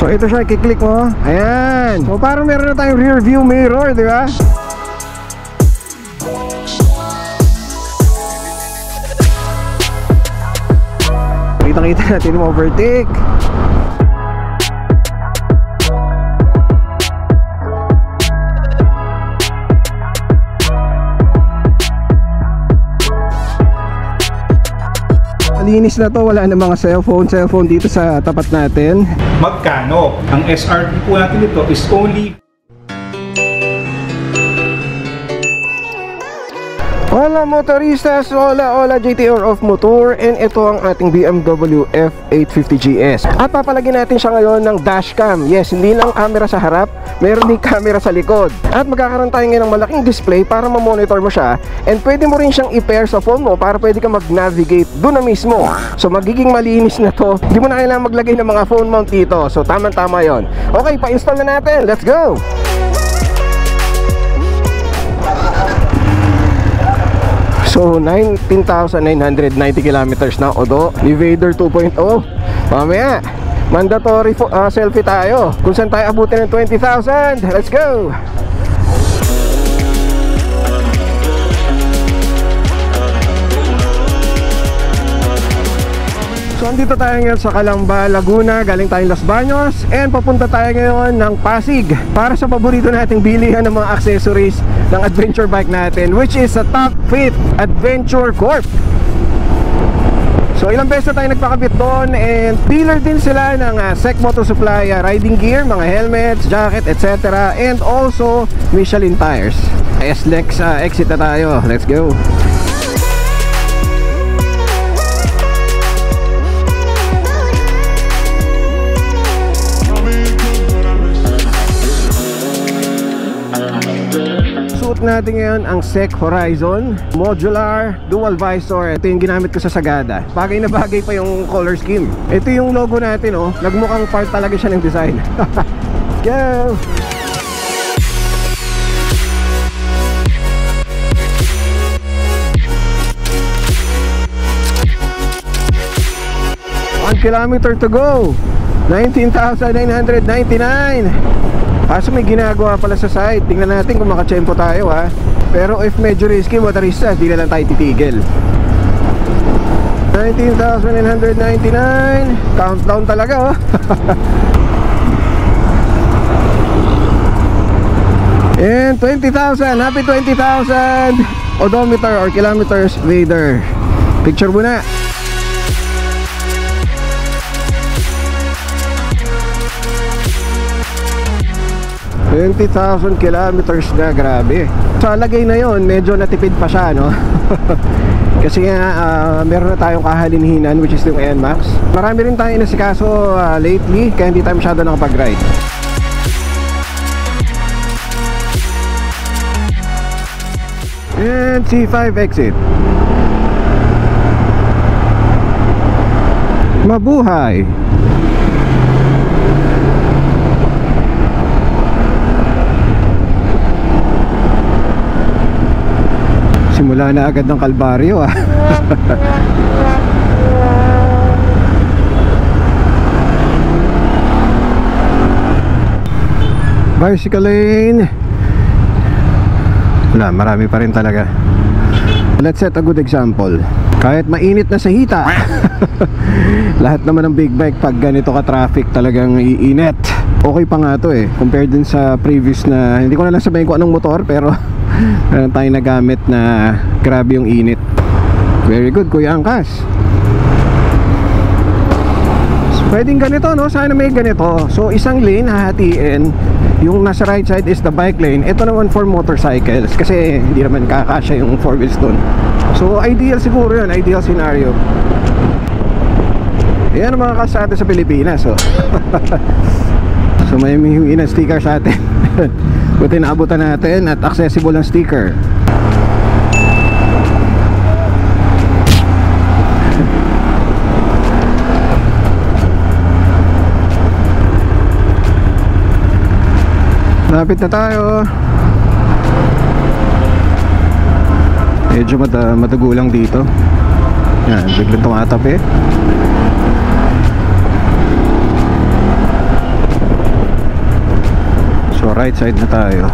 So ito siya, i-click mo. Ayan. So parang meron na tayong rear view mirror, di ba? Kita-kita natin yung overtake. Linis na to, wala na mga cellphone dito sa tapat natin. Magkano? Ang SRP po natin dito is only Hola motoristas, hola JTR of Motor, and ito ang ating BMW F850GS. At papalagyan natin siya ngayon ng dashcam. Yes, hindi lang camera sa harap, meron din camera sa likod. At magkakaroon tayo ngayon ng malaking display para ma-monitor mo siya, and pwede mo rin siyang i-pair sa phone mo para pwede ka mag-navigate doon na mismo. So magiging malinis na to, hindi mo na kailangan maglagay ng mga phone mount dito. So tama-tama yon. Okay, pa-install na natin, let's go! So 19,990 kilometers na, odo Evader 2.0. Mamaya mandatory selfie tayo kung saan tayo abutin ng 20,000. Let's go! So andito tayo ngayon sa Calamba, Laguna. Galing tayong Los Baños and papunta tayo ngayon ng Pasig para sa paborito nating bilihan ng mga accessories ng adventure bike natin, which is sa Top Fit Adventure Corp. So ilang beses na tayo nagpakabit doon, and dealer din sila ng SEC Moto Supply riding gear, mga helmets, jacket, etc. And also Michelin tires. SLEX exit na tayo. Let's go! Suot natin ngayon ang SEC Horizon Modular Dual Visor. Ito yung ginamit ko sa Sagada. Bagay na bagay pa yung color scheme. Ito yung logo natin, oh. Nagmukhang part talaga siya ng design. Go! One kilometer to go. 19,999. Kaso may ginagawa pala sa side. Tingnan natin kung makachempo tayo, ha. Pero if medyo risky, motorista, di na lang tayo titigil. 19,999. Countdown talaga, oh. And 20,000. Happy 20,000 odometer or kilometers Vader. Picture muna. 20,000 kilometers na, grabe. Sa lagay na yon, medyo natipid pa siya, no? Kasi nga, meron na tayong kahalinhinan, which is yung NMAX. Marami rin tayong inasikaso lately, kaya hindi tayo masyado nakapag-ride. And C5 exit. Mabuhay! Simula na agad ng kalbaryo, ah. Bicycle lane. Wala, marami pa rin talaga. Let's set a good example. Kahit mainit na sa hita, lahat naman ng big bike pag ganito ka traffic talagang iinit. Okay pa nga to, eh, compared din sa previous na, hindi ko na lang sabihin kung anong motor, pero meron tayong nagamit na grabe yung init. Very good, Kuya Angkas. So, pwedeng ganito, no? Sana may ganito. So isang lane hahatiin. Yung nasa right side is the bike lane. Ito naman for motorcycles, kasi hindi naman kakasya yung 4 wheels dun. So ideal siguro yun, ideal scenario. Yan ang mga kalsada sa Pilipinas, oh. So may humihingi ng sticker sa atin. Buti naabutan natin at accessible ang sticker. Lapit na tayo. Medyo matagulang dito. Yan, biglang tumatapi. right side na tayo.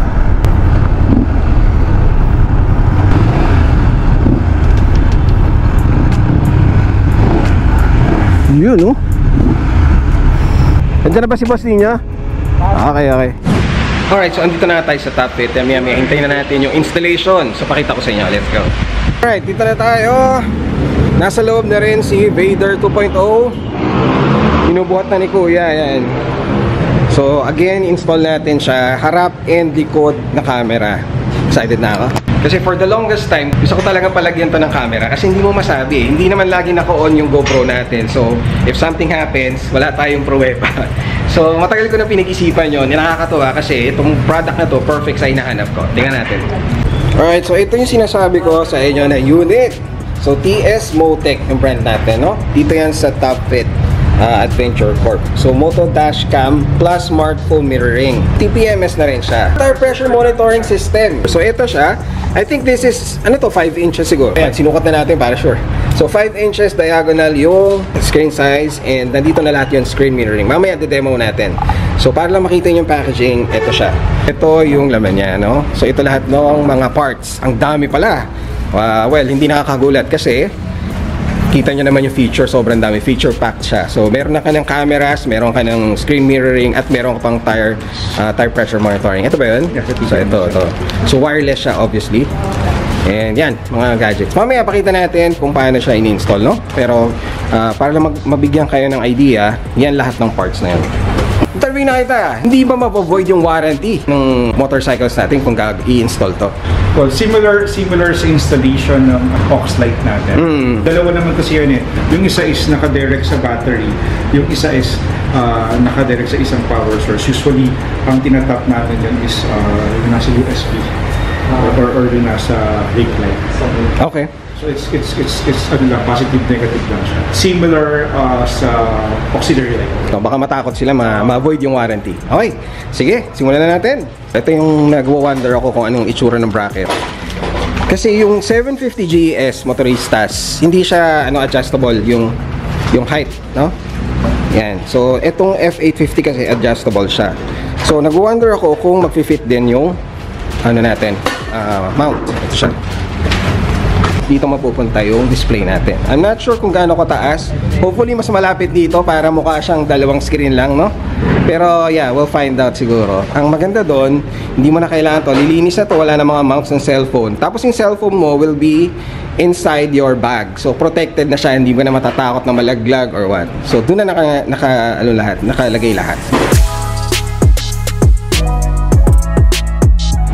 Yun, no? Nandiyan na ba si boss niya? Okay, okay. Alright, so andito na tayo sa top fit. Maya-maya hintayin na natin yung installation. So pakita ko sa inyo. Let's go. Alright, dito na tayo. Nasa loob na rin si Vader 2.0. Binubuhat na ni Kuya. Yan. So again, install natin siya. Harap and likod na camera. Excited na ako. Kasi for the longest time, gusto ko talagang palagyan to ng camera. Kasi hindi mo masabi. Hindi naman lagi naka-on yung GoPro natin. So if something happens, wala tayong pruweba. So matagal ko na pinag-isipan yun. Nakakatuwa kasi itong product na to, perfect sa hinahanap ko. Tingnan natin. Alright, so ito yung sinasabi ko sa inyo na unit. So TS Motec yung brand natin, no? Dito yan sa Top Fit Adventure Corp. So Moto Dashcam plus smartphone mirroring. TPMS na rin siya. Tire pressure monitoring system. So ito siya. I think this is, ano to, 5 inches siguro. Ayan, sinukat na natin para sure. So 5 inches diagonal yung screen size and nandito na lahat yung screen mirroring. Mamaya de-demo natin. So para lang makita yung packaging, ito siya. Ito yung laman niya, no? So ito lahat ng mga parts. Ang dami pala. Well, hindi nakakagulat kasi kita nyo naman yung feature, sobrang dami. Feature packed siya. So meron na ka ng cameras, meron ka ng screen mirroring, at meron ka pang tire pressure monitoring. Ito ba yun? So ito. So wireless siya obviously. And yan, mga gadgets. Mamaya pakita natin kung paano siya in-install, no? Pero para lang mabigyan kayo ng idea, yan lahat ng parts na yan. Interview na kita, hindi ba mapavoid yung warranty ng motorcycles natin kung i-install to? Well, similar sa installation ng aux light natin. Dalawa naman kasi yun eh. Yung isa is naka-direct sa battery, yung isa is naka-direct sa isang power source. Usually, ang tinatap natin yan is yung nasa USB or yung nasa brake light. Okay. So it's ano lang, positive, negative lang siya. Similar sa auxiliary light. So, baka matakot sila ma-avoid yung warranty. Okay, sige, simulan na natin. Ito yung nagwo-wonder ako kung anong itsura ng bracket. Kasi yung 750 GS motoristas, hindi siya adjustable yung height, no? Yan. So, itong F850 kasi adjustable siya. So, nagwo-wonder ako kung magfi-fit din yung natin, mount. Ito siya. Dito mapupunta yung display natin. I'm not sure kung gaano kataas. Hopefully mas malapit dito para mukha siyang dalawang screen lang, no? Pero yeah, we'll find out siguro. Ang maganda doon, hindi mo na kailangan to. Lilinis na to, wala na mga mounts ng cellphone. Tapos yung cellphone mo will be inside your bag. So protected na siya, hindi mo na matatakot na malaglag or what. So doon na nakalagay lahat.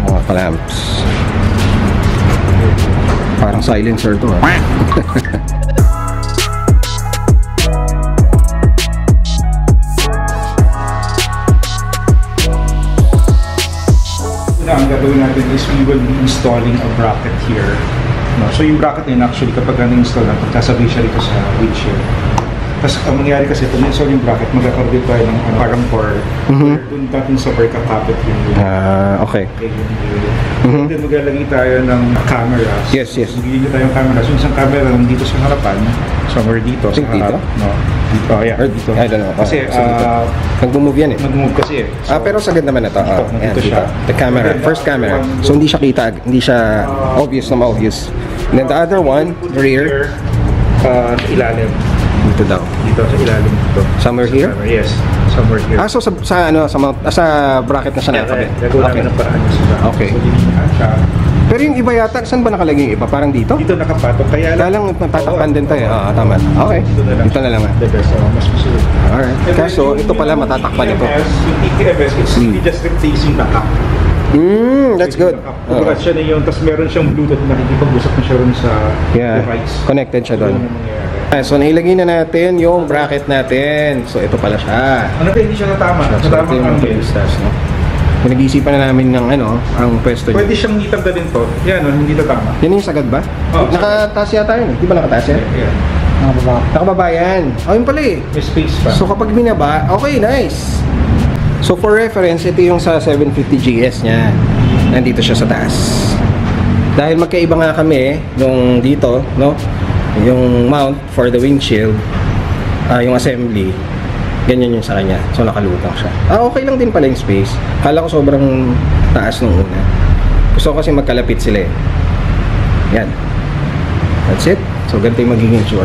Mga clamps. Parang silencer to, ha. Ang gagawin natin is we will be installing a bracket here. No? So yung bracket na yun actually kapag na-install na, pagkasabay siya rito sa windshield. Tapos ang mangyayari kasi kung na-install yung bracket, magkakaroon tayo ng parang cord. Doon natin sabay kakapit yung okay. Then maglalagay tayo ng cameras. Yes. Magiging tayo ng cameras. Yung isang camera nandito sa harapan, somewhere dito sa harap. No? Dito, yeah. Or dito? I don't know. Kasi nag-move yan eh. Nag-move kasi eh. So, pero sagad naman na to. Dito siya. The camera, first camera. So hindi siya kita, hindi siya obvious na ma-obvious. And then the other one, the rear. Sa ilalim. Dito daw. Dito sa ilalim dito. Somewhere here? Yes. Somewhere here. So sa bracket na siya nakakabit. Okay. Okay. Pero yung iba yata, saan ba nakalagay yung iba? Parang dito? Dito nakapatok. Kaya lang matatakpan din tayo. Tama. Okay. Dito na lang. Mas masulog. Alright. Kaso ito pala matatakpan ito. Yung TPMS, it's just replacing the cup. That's good. Kumbaga siya na yun, tapos meron siyang Bluetooth na nakikipag-usap na siya rin sa device. Connected siya doon. So nailagay na natin yung bracket natin. So ito pala siya. Ano ba hindi siya natama? So ito yung motoristas, no? Nag-iisipan na namin ng ang pwesto niya. Pwede siyang itanggalin to. Yan, hindi tatama. Yan yung sagad ba? Nakataas yata yun. Di ba nakataas yan? Yeah. Nakababa yan. Yun pala eh. May space pa. So kapag binaba, okay, nice. So for reference, ito yung sa 750 GS niya. Nandito siya sa taas. Dahil magkaiba nga kami nung dito, no? Yung mount for the windshield, yung assembly. Ganyan yun sa kanya. So nakalutang siya. Okay lang din pala yung space. Kala ko sobrang taas nung una. Gusto ko kasi magkalapit sila eh. Yan. That's it. So ganito yung magiging tsura.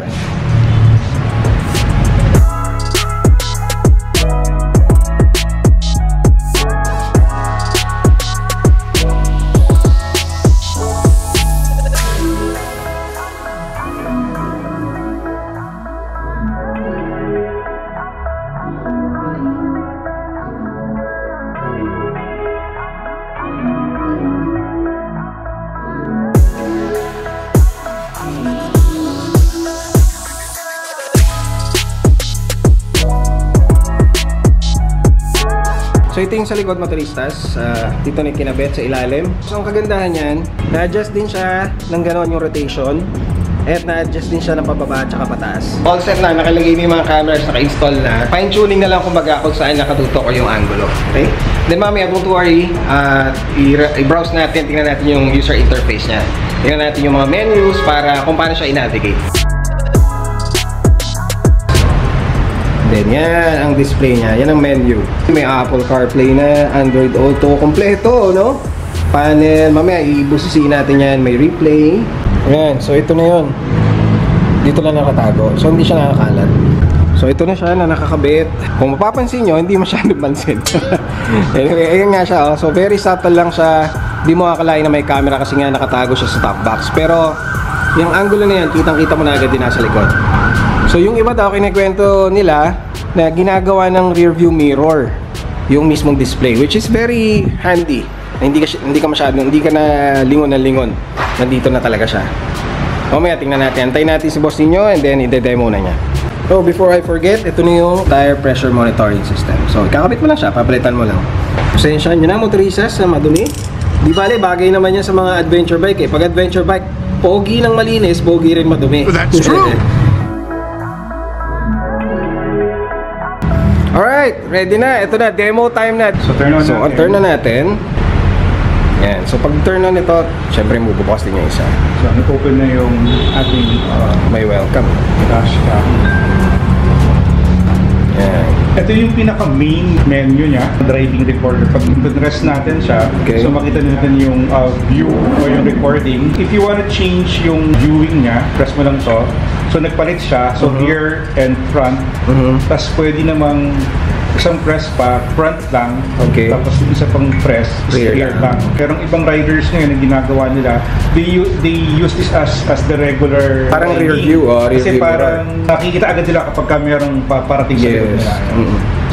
So ito yung sa likod, motoristas. Dito na kinabit sa ilalim. So ang kagandahan yan, na-adjust din siya ng gano'n yung rotation. At na-adjust din siya ng pababa at saka pataas. All set na, nakalagay yung mga cameras, naka-install na. Fine-tuning na lang kumbaga kung saan nakatutok o yung angulo. Okay? Then mamaya, don't worry, i-browse natin, tingnan natin yung user interface niya. Tingnan natin yung mga menus para kung paano siya i-navigate. Then yan ang display niya, yan ang menu. May Apple CarPlay na, Android Auto, kompleto, no? Panel, mamaya ibusisiin natin yan, may replay. Yan, so ito na yun. Dito lang nakatago, so hindi siya nakakalat. So ito na siya na nakakabit. Kung mapapansin nyo, hindi masyadong pansin. Anyway, ayan nga siya, oh. So very subtle lang siya. Di mo akalain na may camera kasi nga nakatago siya sa top box. Pero yung angulo na yan, kitang-kita mo na agad din nasa likod. So yung iba daw kinikwento nila na ginagawa ng rear view mirror yung mismong display, which is very handy. Hindi ka na lingon na lingon. Nandito na talaga siya. Mamaya tingnan natin. Antayin natin si boss ninyo and then i-demo na niya. So before I forget, ito na yung tire pressure monitoring system. So kakabit mo lang siya, papalitan mo lang. Pasensya nyo na motoristas na madumi. Di bale, bagay naman yan sa mga adventure bike eh. Pag adventure bike, pogi ng malinis, pogi rin madumi. That's true! Alright, ready na. Ito na, demo time na. So turn on natin. Turn na natin. Yan. So pag turn on ito, syempre bubukas din yung isa. So nag-open na yung ating May welcome. dash cam. Yan. Ito yung pinaka-main menu niya, driving recorder. Pag i-press natin siya, Okay. so makita natin yung view o yung recording. If you want to change yung viewing niya, press mo lang to. So nagpalit siya, so rear and front. Tapos pwede namang isang press pa, front lang. Okay. Tapos yung isa pang press, Rear rear lang. lang. Pero ang ibang riders ngayon, ang ginagawa nila, they use this as the regular Parang rear ID. view, rear Kasi view parang nakikita agad nila kapag merong parating sa likod Yes. nila.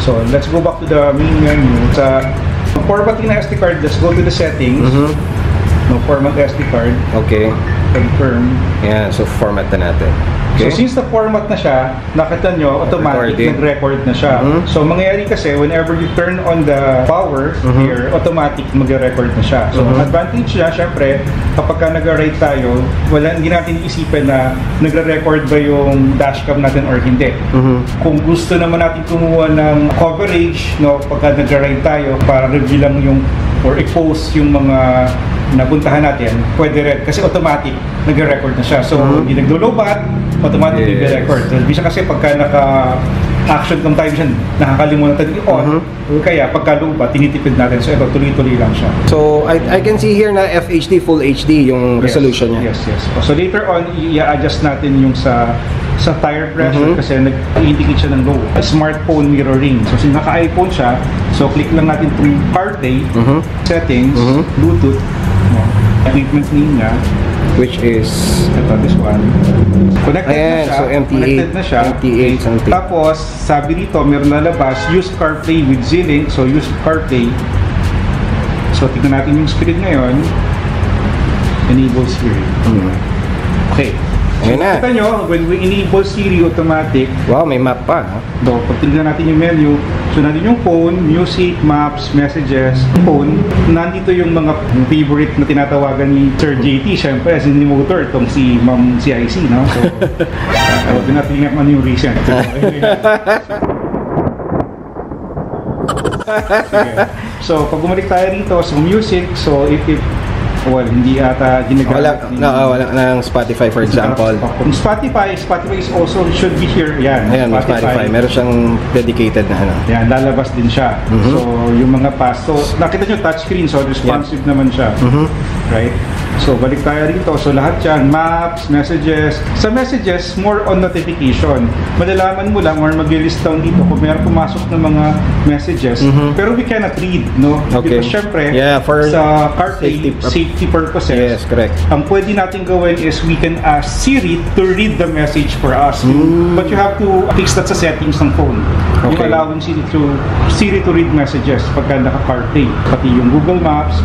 So let's go back to the main menu. Sa formatting na SD card, let's go to the settings. No, format SD card. Okay. Confirm. Yan. So format na natin. Okay. So since na-format na siya, nakita nyo, automatic Recording. nag-record na siya. So mangyayari kasi, whenever you turn on the power here, automatic mag-record na siya. So advantage niya, syempre, kapag ka nag-ride tayo, hindi natin iisipin na nagre-record ba yung dashcam natin or hindi. Kung gusto naman natin kumuha ng coverage, no, pagka nag-ride tayo, para review lang yung, or i-post yung mga napuntahan natin, pwede rin. Kasi automatic, nagre-record na siya. So, hindi naglo-lobat, automatic nagre-record. So, bisa kasi pagka naka-action kung tayo siya, nakakalimutan natin i-on. Kaya, pagka lobat, tinitipid natin. So, ito, tuloy-tuloy lang siya. So I can see here na FHD, Full HD yung resolution niya. Yes. So, later on, i-adjust natin yung sa tire pressure kasi nag-indicate siya ng low. Smartphone mirroring. So, since naka-iPhone siya, so click lang natin itong CarPlay, settings, Bluetooth, equipment name niya, which is ito, this one. Connected ayan, na siya. so MT8. Connected na siya. MT8 something. Tapos, sabi rito, meron lalabas, use CarPlay with Z-Link. So, use CarPlay. So, tignan natin yung screen ngayon. Enable Siri. Okay. Ayan na. Kita nyo, when we enable Siri automatic, Wow, may map pa. Ha? pag tignan natin yung menu, so nandito yung phone, music, maps, messages, phone, nandito yung mga favorite na tinatawagan ni Sir JT, syempre, as in motor, itong si Ma'am CIC, no? So, huwag natin nga ano yung recent. Sige. So, pag bumalik tayo dito sa music, so if Well, hindi ata ginagamit. Wala ng Spotify for example. Yung Spotify is also should be here. Yan, Ayan, Spotify. Meron siyang dedicated na ano. Yan, lalabas din siya. So, yung mga pass. So, nakita nyo touchscreen, so responsive naman siya. Right? So, balik tayo rito. So, lahat yan, maps, messages. Sa messages, more on notification. Malalaman mo lang or mag-list down dito kung mayroon pumasok ng mga messages. Pero we cannot read, no? Okay. Because syempre, for sa CarPlay, safety purposes, yes, correct. ang pwede natin gawin is we can ask Siri to read the message for us. But you have to fix that sa settings ng phone. Okay. Yung allowing Siri to read messages pagka naka-CarPlay. Pati yung Google Maps,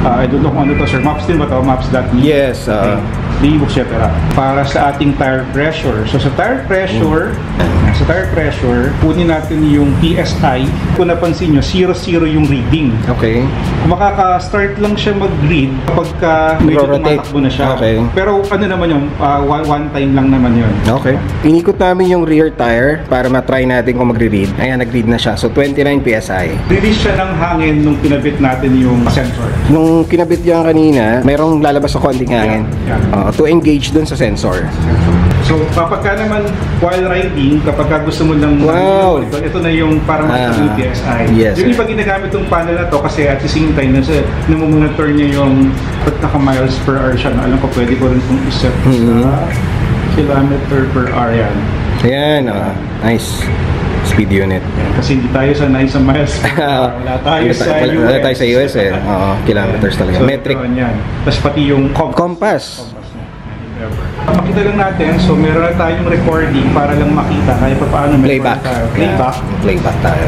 I don't know kung ano to, sir. Maps din ba to? Maps.me? Yes. Di-ebook siya pera. Para sa ating tire pressure. So sa tire pressure, kunin natin yung PSI. Kung napansin nyo, 0-0 yung reading. Okay. Kung makaka-start lang siya mag-read kapag medyo tumatakbo na siya. Okay. Pero ano naman yun, one time lang naman yun. Okay. Inikot namin yung rear tire para matry natin kung magre-read. Ayan, nag-read na siya. So 29 PSI. Release siya ng hangin nung kinabit natin yung sensor. Nung kinabit yan kanina, mayroong lalabas sa konting hangin. Yeah. To engage dun sa sensor. So, kapag ka naman while riding, kapag ka gusto mo lang ito na yung parang yung PSI. Yes, yung iba ginagamit yung panel na to kasi at the same time namumonitor niya yung naka-miles per hour siya. Alam ko pwede ko rin kung iset sa kilometer per hour yan. Ayan, nice. Speed unit. Kasi hindi tayo sanay sa miles per hour. Wala tayo sa US. Kilometers talaga. So, metric. Tapos pati yung compass. Makita lang natin, so meron na tayong recording para lang makita kaya pa paano playback tayo.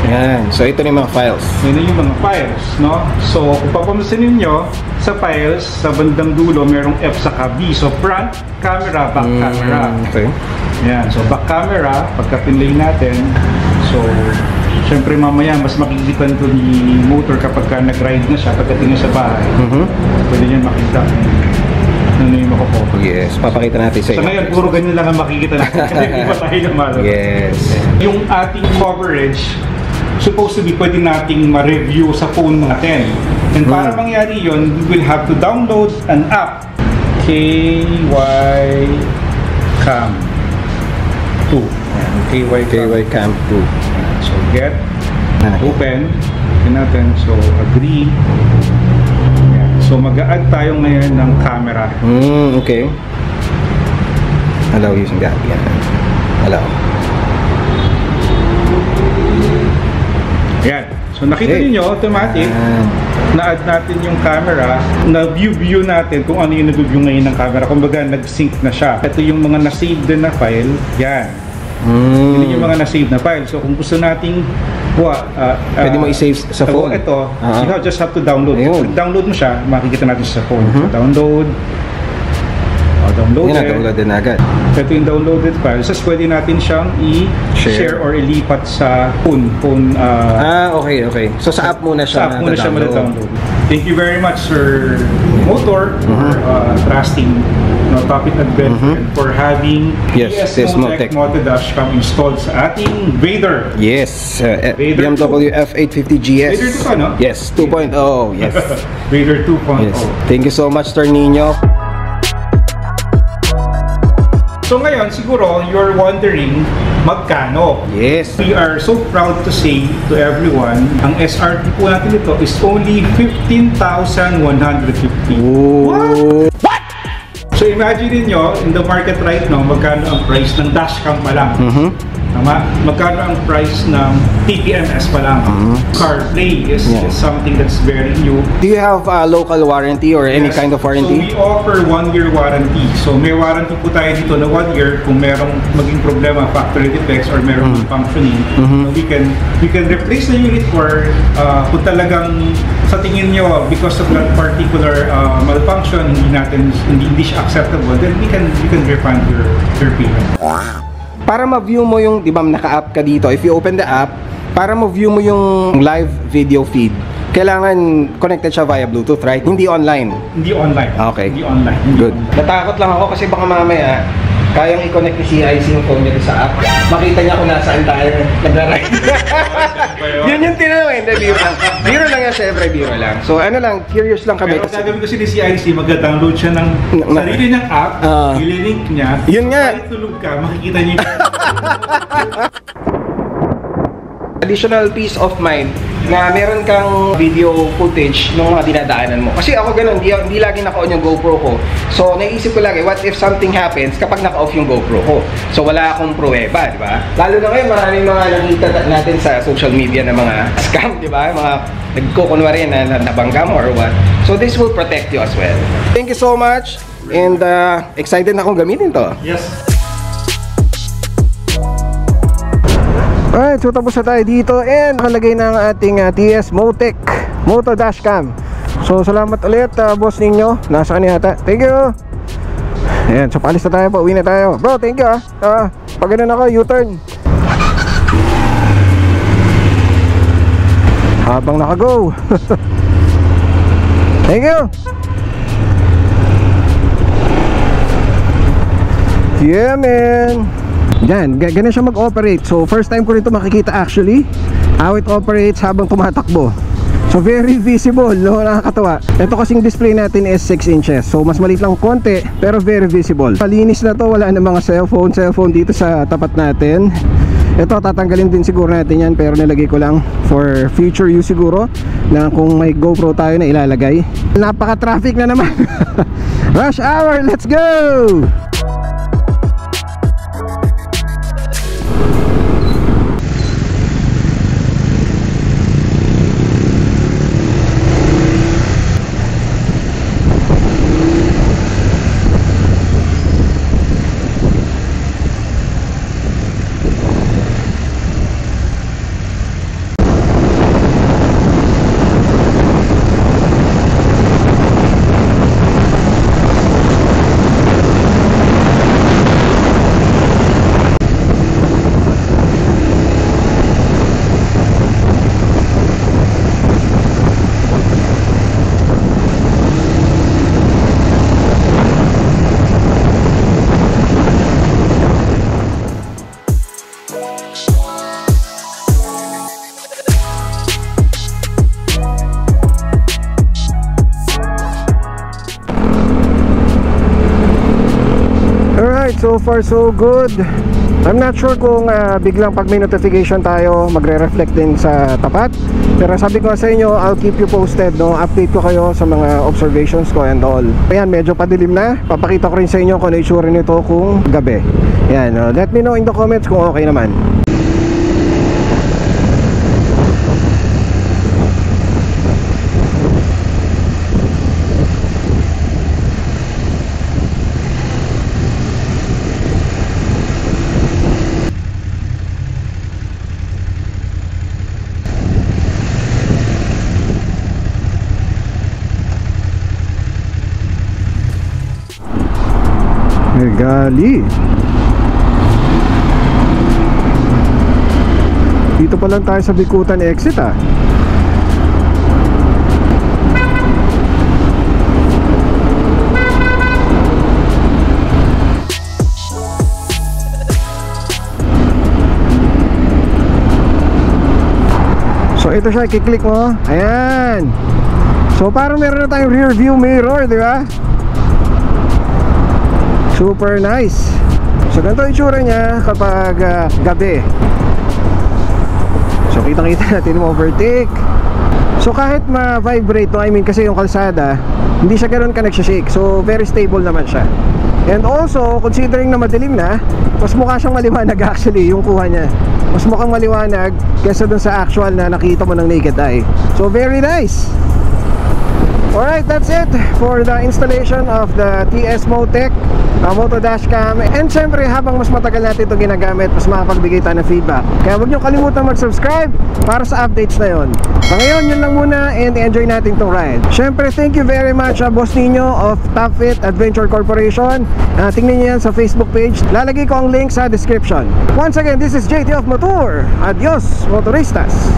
Yan. So ito na yung mga files. Yan yung mga files, no? So kung papamasinin nyo sa files, sa bandang dulo merong F sa B. So front camera, back camera. Okay. Yan. So back camera, pagka pinlay natin, so syempre mamaya mas makikita nito ni motor kapag nag-ride na siya pagdating sa bahay. Pwede niyan makita ano yung makukopo. Yes, papakita natin sa inyo. Sa ngayon, puro ganyan lang ang makikita natin. Hindi pa tayo naman. Yes. Yung ating coverage, supposed to be pwede nating ma-review sa phone natin. And para mangyari yun, we will have to download an app. KY Cam 2. KY Cam 2. So get, open, natin, so agree. Yan. So mag-a-add tayo ngayon ng camera. Okay. Allow using that. Yan. Allow. Yan. So nakita niyo automatic na-add natin yung camera, na-view natin kung ano yung nag-view ngayon ng camera. Kumbaga nag-sync na siya. Ito yung mga na-save din na file. Yan. Yun yung mga na-save na file. So kung gusto nating pwede mo i-save sa phone. Ito, you just have to download. Kung download mo siya, makikita natin sa phone. So download. Download din agad. Ito yung downloaded file. So pwede natin siyang i-share or ilipat sa phone. Okay. So sa app muna siya download. Thank you very much, Sir Motor, for trusting Topic Adventure and for having ES-Motec Moto Dashcam installed sa ating Vader. Yes, BMW F850 GS. Vader 2 no? Yes, 2.0. Yes. Vader 2.0. Yes. Thank you so much, Sir Nino. So ngayon, siguro, you're wondering, magkano? Yes. We are so proud to say to everyone, ang SRP po natin ito is only 15,150. What? So imagine niyo in the market right now, magkano ang price ng dashcam pa lang. Tama? Magkano ang price ng TPMS pa lang. CarPlay is something that's very new. Do you have a local warranty or any kind of warranty? So we offer 1-year warranty. So may warranty po tayo dito na 1 year kung merong maging problema, factory defects or merong functioning. We can replace the unit for kung talagang sa tingin nyo because of that particular malfunction hindi siya acceptable, then we can refund your payment. Para ma-view mo yung, di ba naka-app ka dito, if you open the app, para ma-view mo yung live video feed, kailangan connected siya via Bluetooth, right? Hindi online. Hindi online. Okay. Hindi online. Good. Natakot lang ako kasi baka mamaya kayang i-connect ni CIC yung phone niya sa app. Makita niya kung nasaan tayo nagra-ride. Yun yung tinanong eh. Biro lang. Biro lang yan, syempre, biro lang. So ano lang, curious lang kami. Pero gagawin kasi ni CIC, mag-download siya ng sarili niyang app, ililink niya. Yun nga. Kahit tulog ka, makikita niya. Additional peace of mind na meron kang video footage ng mga dinadaanan mo. Kasi ako ganun, hindi lagi naka-on yung GoPro ko. So, naisip ko lagi, what if something happens kapag naka-off yung GoPro ko? So, wala akong pruweba, di ba? Lalo na ngayon, maraming mga nakita natin sa social media na mga scam, di ba? Mga nagkukunwari na nabangga mo or what. So, this will protect you as well. Thank you so much and excited na akong gamitin to. Yes. Alright, so tapos na tayo dito and nakalagay na ang ating TS Motec Moto Dashcam. So salamat ulit boss ninyo. Nasa kanya yata. Thank you. Ayan, so paalis na tayo pa. Uwi na tayo. Bro, thank you pag ganun ako, U-turn. Habang naka-go. Thank you. Yeah, man. Yan, ganun siya mag-operate. So first time ko rin ito makikita actually how it operates habang tumatakbo. So very visible, no? Nakakatawa. Ito kasing display natin is 6 inches. So mas maliit lang konti pero very visible. Palinis na to, wala na mga cellphone dito sa tapat natin. Ito tatanggalin din siguro natin yan, pero nilagay ko lang for future use siguro na kung may GoPro tayo na ilalagay. Napaka-traffic na naman. Rush hour, let's go! So far so good. I'm not sure kung biglang pag may notification tayo magre-reflect din sa tapat. Pero sabi ko sa inyo, I'll keep you posted, no? Update ko kayo sa mga observations ko and all. Ayan, medyo padilim na. Papakita ko rin sa inyo kung ano itsura nito kung gabi. Ayan, let me know in the comments kung okay naman. Gali. Dito pa lang tayo sa Bikutan exit So ito siya, i-click mo. Ayan. So parang meron na tayong rear view mirror, di ba? Super nice. So ganito yung itsura niya kapag gabi. So kitang-kita natin yung overtake. So kahit ma-vibrate, no, I mean kasi yung kalsada, hindi siya ganoon ka nagsishake. So very stable naman siya. And also, considering na madilim na, mas mukha siyang maliwanag actually yung kuha niya. Mas mukhang maliwanag kaysa dun sa actual na nakita mo ng naked eye. So very nice. Alright, that's it for the installation of the TS Motec Moto Dashcam. And syempre, habang mas matagal natin ito ginagamit, mas makapagbigay tayo ng feedback. Kaya huwag nyo kalimutan mag-subscribe para sa updates na yon. So ngayon, yun lang muna and enjoy natin itong ride. Syempre, thank you very much boss ninyo of TopFit Adventure Corporation. Tingnan nyo yan sa Facebook page. Lalagay ko ang link sa description. Once again, this is JT of Motor. Adios, motoristas!